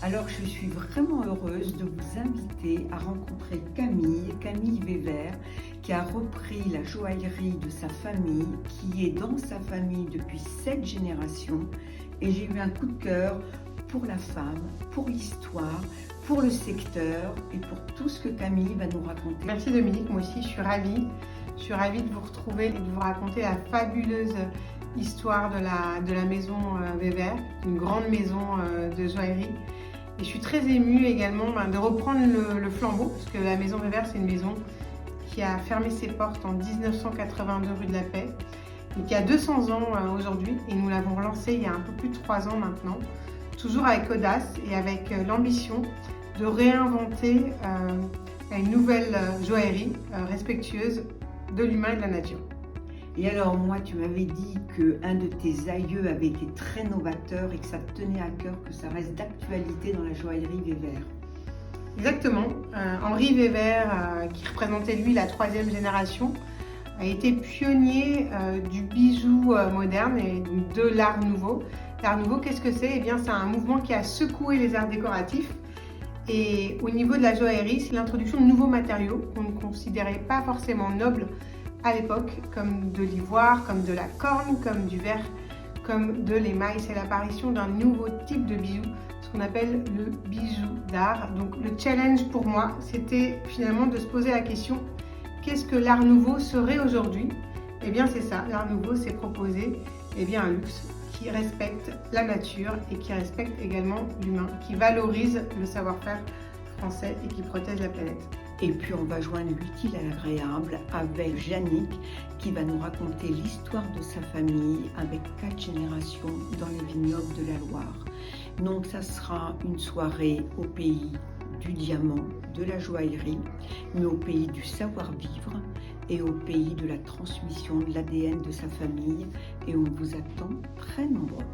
Alors, je suis vraiment heureuse de vous inviter à rencontrer Camille Weber, qui a repris la joaillerie de sa famille, qui est dans sa famille depuis 7 générations. Et j'ai eu un coup de cœur pour la femme, pour l'histoire, pour le secteur et pour tout ce que Camille va nous raconter. Merci Dominique, moi aussi je suis ravie. Je suis ravie de vous retrouver et de vous raconter la fabuleuse histoire de la maison Weber, une grande maison de joaillerie. Et je suis très émue également de reprendre le flambeau, parce que la maison Weber, c'est une maison qui a fermé ses portes en 1982 rue de la Paix et qui a 200 ans aujourd'hui. Et nous l'avons relancée il y a un peu plus de 3 ans maintenant, toujours avec audace et avec l'ambition de réinventer une nouvelle joaillerie respectueuse de l'humain et de la nature. Et alors moi, tu m'avais dit qu'un de tes aïeux avait été très novateur et que ça te tenait à cœur que ça reste d'actualité dans la joaillerie Weber. Exactement. Henri Weber, qui représentait lui la 3e génération, a été pionnier du bijou moderne et de l'art nouveau. L'art nouveau, qu'est-ce que c'est? Eh bien, c'est un mouvement qui a secoué les arts décoratifs. Et au niveau de la joaillerie, c'est l'introduction de nouveaux matériaux qu'on ne considérait pas forcément nobles à l'époque, comme de l'ivoire, comme de la corne, comme du verre, comme de l'émail. C'est l'apparition d'un nouveau type de bijou, ce qu'on appelle le bijou d'art. Donc le challenge pour moi, c'était finalement de se poser la question, qu'est-ce que l'art nouveau serait aujourd'hui? Eh bien c'est ça, l'art nouveau, c'est proposer un luxe qui respecte la nature et qui respecte également l'humain, qui valorise le savoir-faire français et qui protège la planète. Et puis on va joindre l'utile à l'agréable avec Yannick qui va nous raconter l'histoire de sa famille avec 4 générations dans les vignobles de la Loire. Donc ça sera une soirée au pays du diamant, de la joaillerie, mais au pays du savoir-vivre et au pays de la transmission de l'ADN de sa famille. Et on vous attend très nombreux.